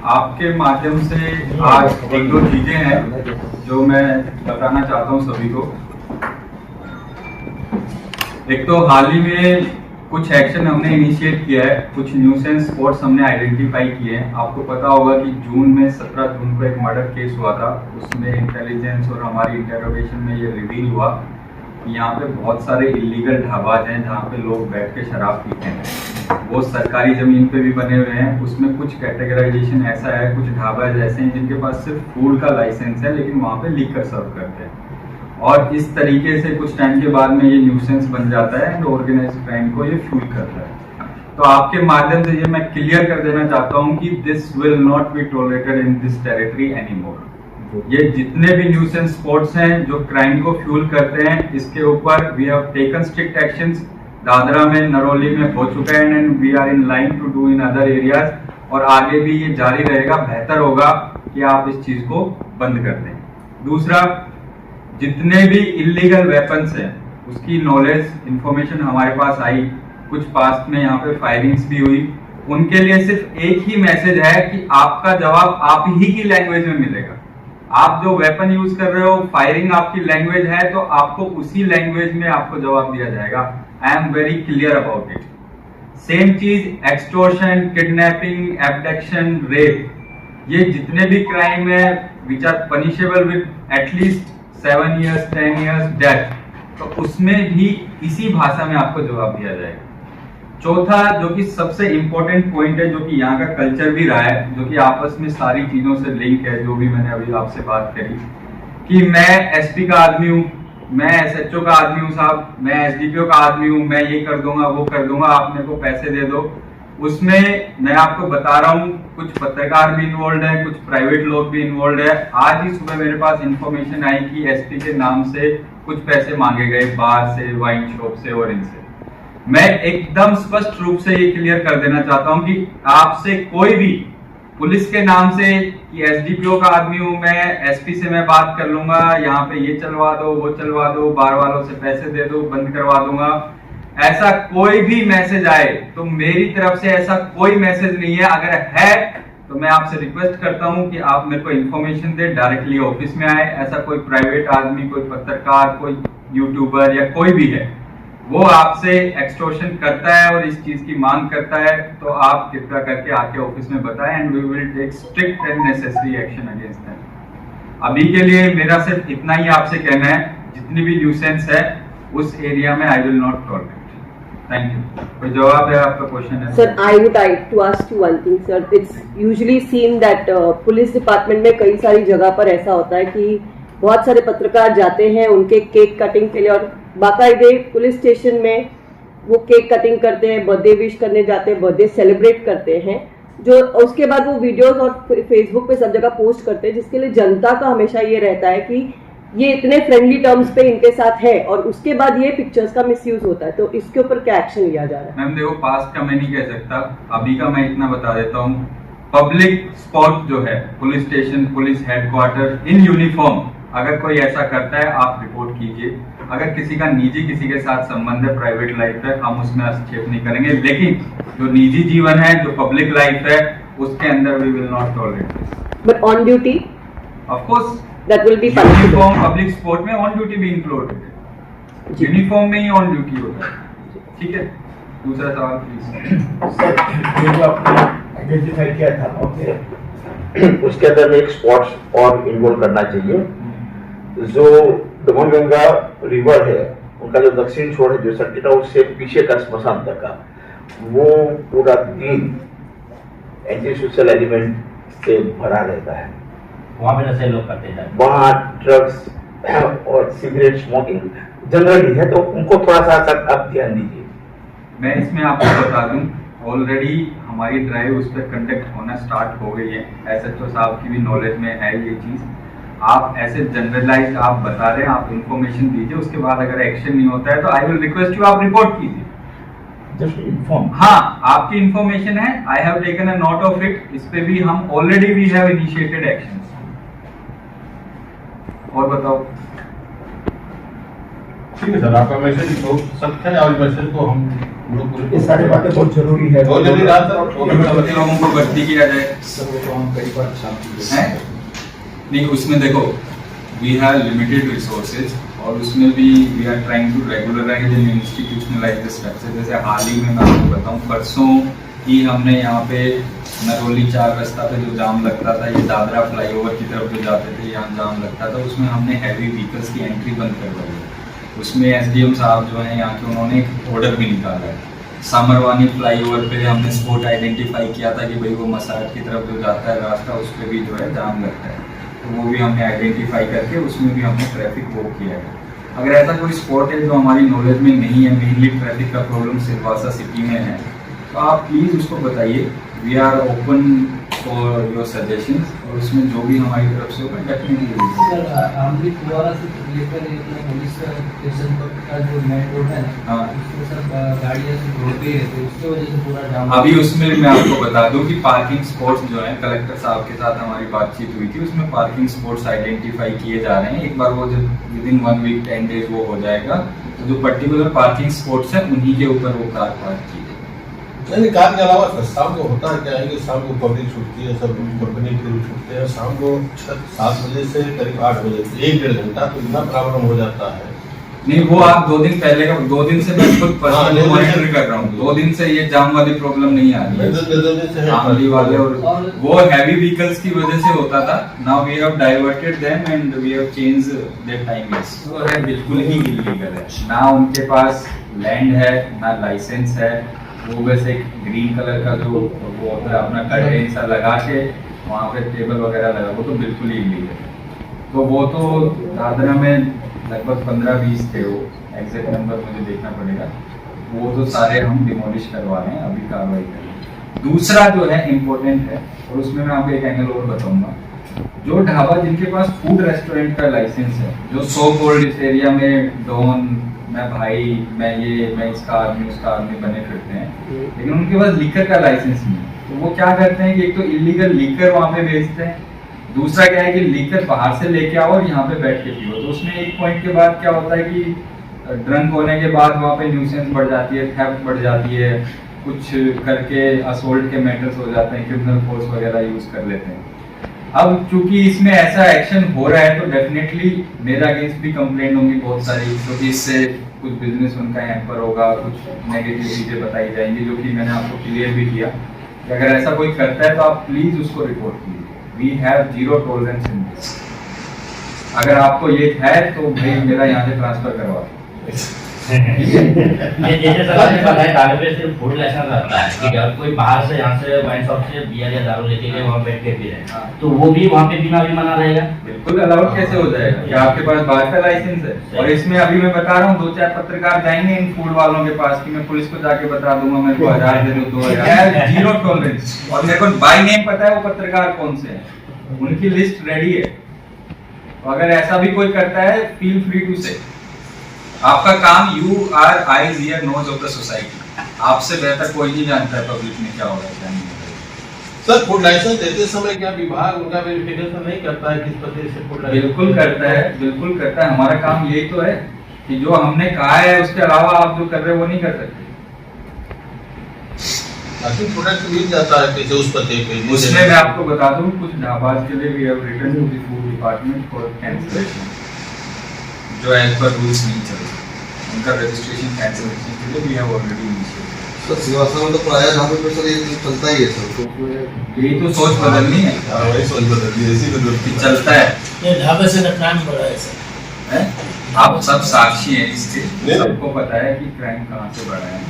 आपके माध्यम से आज एक दो चीजें हैं जो मैं बताना चाहता हूं सभी को। एक तो हाल ही में कुछ एक्शन हमने इनिशिएट किया है, कुछ न्यूसेंस स्पॉट्स हमने आइडेंटिफाई किए हैं। आपको पता होगा कि जून में 17 जून को एक मर्डर केस हुआ था, उसमें इंटेलिजेंस और हमारी इंटेरोगेशन में ये रिवील हुआ कि यहाँ पे बहुत सारे इलीगल ढाबाज हैं जहाँ पे लोग बैठ के शराब पीते हैं। वो सरकारी जमीन पे भी बने हुए हैं। उसमें कुछ कैटेगराइजेशन ऐसा है, कुछ ढाबाज ऐसे हैं जिनके पास सिर्फ फूड का लाइसेंस है लेकिन वहाँ पे लीकर सर्व करते हैं। और इस तरीके से कुछ टाइम के बाद में ये न्यूसेंस बन जाता है एंड ऑर्गेनाइज्ड क्राइम को ये फ्यूल करता है। तो आपके माध्यम से ये मैं क्लियर कर देना चाहता हूँ कि this will not be tolerated in this territory anymore. ये जितने भी न्यूसेंस स्पॉट्स हैं जो क्राइम को फ्यूल करते हैं, इसके ऊपर we have taken strict actions. Dadra में, नरौली में हो चुका है and we are in line to do in other areas, और आगे भी ये जारी रहेगा। बेहतर होगा कि आप इस चीज को बंद कर दें। दूसरा, जितने भी इलीगल वेपन्स हैं उसकी नॉलेज इंफॉर्मेशन हमारे पास आई, कुछ पास्ट में यहाँ पे फायरिंग्स भी हुई, उनके लिए सिर्फ एक ही मैसेज है कि आपका जवाब आप ही की लैंग्वेज में मिलेगा। आप जो वेपन यूज कर रहे हो, फायरिंग आपकी लैंग्वेज है तो आपको उसी लैंग्वेज में आपको जवाब दिया जाएगा। I am very clear about it. Same चीज एक्सटॉर्शन, किडनैपिंग, एब्डक्शन, रेप, ये जितने भी क्राइम है which are punishable with at least 7 years 10 years death, तो उसमें भी इसी भाषा में आपको जवाब दिया जाएगा। चौथा, जो कि सबसे इंपॉर्टेंट पॉइंट है, जो कि यहाँ का कल्चर भी रहा है, जो कि आपस में सारी चीजों से लिंक है, जो भी मैंने अभी आपसे बात करी कि मैं एसपी का आदमी हूँ, मैं एसएचओ का आदमी हूँ साहब, मैं एसडीपीओ का आदमी हूँ, मैं ये कर दूंगा वो कर दूंगा, आप मेरे को पैसे दे दो। उसमें मैं आपको बता रहा हूँ कुछ पत्रकार भी इन्वॉल्व है, कुछ प्राइवेट लोग भी इन्वॉल्व है। आज ही सुबह मेरे पास इंफॉर्मेशन आई कि एसपी के नाम से कुछ पैसे मांगे गए बार से, वाइन शॉप से और इनसे। मैं एकदम स्पष्ट रूप से ये क्लियर कर देना चाहता हूं कि आपसे कोई भी पुलिस के नाम से कि एसडीपीओ का आदमी हूं मैं, एसपी से मैं बात कर लूंगा, यहाँ पे ये चलवा दो वो चलवा दो, बार वालों से पैसे दे दो, बंद करवा दूंगा, ऐसा कोई भी मैसेज आए तो मेरी तरफ से ऐसा कोई मैसेज नहीं है। अगर है तो मैं आपसे रिक्वेस्ट करता हूं कि आप मेरे को इन्फॉर्मेशन दे, डायरेक्टली ऑफिस में आए। ऐसा कोई प्राइवेट आदमी, कोई पत्रकार, कोई यूट्यूबर या कोई भी है, वो आपसे एक्सटॉर्शन करता है और इस चीज की मांग करता है, तो आप कृपया करके आके ऑफिस में बताएं and we will take strict and necessary action against them. अभी के लिए मेरा सिर्फ इतना ही आपसे कहना है, जितनी भी न्यूसेंस है उस एरिया में I will not tolerate. Thank you. कोई जवाब है आपका क्वेश्चन है? Sir, I would like to ask you one thing sir. It's usually seen that police department में कई सारी जगह पर ऐसा होता है कि बहुत सारे पत्रकार जाते हैं उनके केक कटिंग के लिए, और बाकायदे पुलिस स्टेशन में वो केक कटिंग करते हैं, बर्थडे विश करने जाते हैं, बर्थडे सेलिब्रेट करते हैं, जो उसके बाद वो वीडियोस और फेसबुक पे सब जगह पोस्ट करते हैं, जिसके लिए जनता का हमेशा ये रहता है कि ये इतने फ्रेंडली टर्म्स पे इनके साथ है, और उसके बाद ये पिक्चर्स का मिसयूज होता है। तो इसके ऊपर क्या एक्शन लिया जा रहा है? मैम देखो, पास्ट का मैं नहीं कह सकता, अभी का मैं इतना बता देता हूँ। पब्लिक स्पॉट जो है, police station, police headquarter in uniform, अगर कोई ऐसा करता है आप रिपोर्ट कीजिए। अगर किसी का निजी किसी के साथ संबंध है, प्राइवेट लाइफ है, हम उसमें हस्तक्षेप नहीं करेंगे, लेकिन जो निजी जीवन है, जो पब्लिक लाइफ है, उसके अंदर we will not tolerate this. But on duty of course that will be uniform public sport में ऑन ड्यूटी भी इंक्लूडेड है, यूनिफॉर्म में ही ऑन ड्यूटी होता है। ठीक है, दूसरा सवाल प्लीज। सर, जो आपने आइडेंटिफाई किया था उसके अंदर में एक स्पॉट्स और इन्वॉल्व करना चाहिए। जो दमनगंगा रिवर है, उनका जो दक्षिण छोर है, जो सट्टा उससे पीछे का स्मशान तक का, वो पूरा दिन एंटी सोशल एलिमेंट से भरा रहता है। वहाँ पे नशे लोग करते हैं, वहाँ ड्रग्स और सिगरेट स्मोकिंग जनरली है, तो उनको थोड़ा सा आप ध्यान दीजिए। मैं इसमें आपको बता दूं, ऑलरेडी हमारी ड्राइव उस पर कंडक्ट होना स्टार्ट हो गई है। एसएचओ साहब की भी नॉलेज में है ये चीज। आप ऐसे जनरलाइज आप बता रहे हैं, आप इंफॉर्मेशन दीजिए, उसके बाद अगर एक्शन नहीं होता है तो आई विल रिक्वेस्ट यू आप रिपोर्ट कीजिए। Just inform. हाँ, आपकी इंफॉर्मेशन है, I have taken a note of it. इस पे भी हम already we have initiated action. और बताओ। ठीक है सर, आपका मैसेज तो सत्य है और मैसेज को हम लोग ये सारी बातें बहुत जरूरी है। बहुत जल्दी रहा सर, सभी लोगों को भर्ती किया जाए हैं? नहीं, उसमें देखो वी हैव लिमिटेड रिसोर्सेज और उसमें भी we are trying to regularise and institutionalise the structure. जैसे हाल ही में मैं आपको बताऊं, परसों ही हमने यहाँ पे नरोली 4 रास्ता पे जो जाम लगता था, ये दादरा फ्लाईओवर की तरफ जो जाते थे यहाँ जाम लगता था, उसमें हमने हैवी व्हीकल्स की एंट्री बंद करवाई है। उसमें एसडीएम साहब जो हैं यहाँ के, उन्होंने एक ऑर्डर भी निकाला है। सामरवानी फ्लाईओवर पे हमने स्पॉट आइडेंटिफाई किया था कि भाई वो मसाज की तरफ जो जाता है रास्ता, उस पर भी जो है जाम लगता है, तो वो भी हमने आइडेंटिफाई करके उसमें भी हमने ट्रैफिक वॉक किया है। अगर ऐसा कोई स्पॉट है जो हमारी नॉलेज में नहीं है, मेनली ट्रैफिक का प्रॉब्लम सिलवासा सिटी में है, तो आप प्लीज़ उसको बताइए। We are open for your suggestions और उसमें जो भी हमारी तरफ से होगा डेफिनेटली। सर आमली फुवारा से लेकर पुलिस स्टेशन तक का जो मेन रोड है ना, हाँ। उसमें सर गाड़ियाँ रोड पे ही रहती है, उसकी वजह से पूरा जाम। अभी उसमें मैं आपको बता दूं कि पार्किंग स्पॉट्स जो हैं, कलेक्टर साहब के साथ हमारी बातचीत हुई थी, उसमें पार्किंग स्पॉट्स आइडेंटिफाई किए जा रहे हैं। एक बार वो जब विदिन 1 वीक 10 डेज वो हो जाएगा, तो जो पर्टिकुलर पार्किंग स्पॉट्स हैं उन्हीं के ऊपर वो कार पार्क की जाएगी। नहीं, कार के अलावा सर शाम को होता है क्या है कि शाम को पब्लिक छूटती है, सब कंपनी के लोग छूटते हैं, शाम को 7 बजे से करीब 8 बजे, 1-1.5 घंटा तो इतना प्रॉब्लम हो जाता है। नहीं, वो आप 2 दिन पहले का, 2 दिन से मैं खुद पर्सनली हाँ, मॉनिटर कर रहा हूँ। 2 दिन से ये जाम वाली प्रॉब्लम नहीं आ रही है। 2 दिन से है आमली वाले और वो हैवी व्हीकल्स की वजह से होता था। Now we have diverted them and we have change their timings. वो है बिल्कुल ही इलीगल है, ना उनके पास लैंड है ना लाइसेंस है। वो बस एक ग्रीन कलर का जो वो होता है अपना कर्टेन सा लगा के वहाँ पे टेबल वगैरह लगा, वो तो बिल्कुल ही इलीगल है। तो वो तो दादरा में लगभग 15-20 थे, वो एग्जैक्ट नंबर मुझे देखना पड़ेगा। वो तो सारे हम डिमोलिश करवा रहे हैं, अभी कार्रवाई कर रहे हैं। दूसरा जो है इम्पोर्टेंट है, और उसमें मैं आपको एक एंगल और बताऊंगा। जो ढाबा जिनके पास फूड रेस्टोरेंट का लाइसेंस है, जो सो कॉल्ड इस एरिया में डॉन, मैं भाई, मैं इसका आदमी उसका आदमी बने फिरते हैं, लेकिन उनके पास लीकर का लाइसेंस नहीं है, तो वो क्या करते हैं कि एक तो इलीगल लीकर वहाँ पे बेचते हैं, दूसरा क्या है कि लीकर बाहर से लेके आओ और यहाँ पे बैठ के पियो। तो उसमें एक पॉइंट के बाद क्या होता है कि ड्रंक होने के बाद वहाँ पे न्यूसेंस बढ़ जाती है, थेफ्ट बढ़ जाती है, कुछ करके असोल्ट के मैटर्स हो जाते हैं, क्रिमिनल फोर्स वगैरह यूज कर लेते हैं। अब चूंकि इसमें ऐसा एक्शन हो रहा है, तो डेफिनेटली मेरे अगेंस्ट भी कंप्लेंट होंगी बहुत सारी, क्योंकि इससे कुछ बिजनेस उनका हैम्पर होगा, कुछ नेगेटिव चीजें बताई जाएंगी, जो कि मैंने आपको क्लियर भी किया कि अगर ऐसा कोई करता है तो आप प्लीज उसको रिपोर्ट कीजिए। We have 0 tolerance in this. अगर आपको ये है तो भाई मेरा यहाँ से ट्रांसफर करवा दो। ये जैसे सर आपने बताया दारू पे सिर्फ फूड लाइसेंस रहता है, ठीक है, और कोई बाहर से यहाँ से वाइन शॉप से बियर या दारू लेके गए वहाँ बैठ के पी रहे हैं, तो वो भी वहाँ पे बिना भी मना रहेगा? बिल्कुल अलाउड कैसे हो जाएगा कि आपके पास बाहर का लाइसेंस है। और इसमें अभी मैं बता रहा हूँ 2-4 पत्रकार जाएंगे इन फूड वालों के पास कि मैं पुलिस को जाके बता दूंगा मेरे को 1000 दे दो 2000। 0 टॉलरेंस। और मेरे को बाय नेम पता है वो पत्रकार कौन से हैं, उनकी लिस्ट रेडी है। तो अगर ऐसा भी कोई करता है, फील फ्री टू से। आपका काम, you are eyes ear nose of the society. आपसे बेहतर कोई नहीं जानता है पब्लिक में क्या हो रहा है क्या नहीं हो रहा है। सर फूड लाइसेंस देते समय क्या विभाग उनका वेरिफिकेशन नहीं करता है किस पते से फूड लाइसेंस? बिल्कुल करता है, बिल्कुल करता है। हमारा काम यही तो है कि जो हमने कहा है उसके अलावा आप जो कर रहे हो वो नहीं कर सकते। बाकी प्रोडक्ट मिल जाता है कैसे उस पते पे? उसमें मैं आपको बता दूं, कुछ ढाबाज के लिए we have written to the food department for cancellation, जो एज पर रूल्स नहीं चल रहे, उनका रजिस्ट्रेशन कैंसिलेशन के लिए we have already initiated. Sir सिवासा में तो प्राय ढाबे पे सर ये चलता ही है सर, तो यही तो सोच बदलनी है। हाँ, वही सोच बदल दी, ऐसी बदल कि चलता है। ये ढाबे से क्राइम बढ़ा है सर। हैं? आप सब साक्षी हैं इसके, नहीं। सबको पता है कि क्राइम कहाँ से बढ़ा है।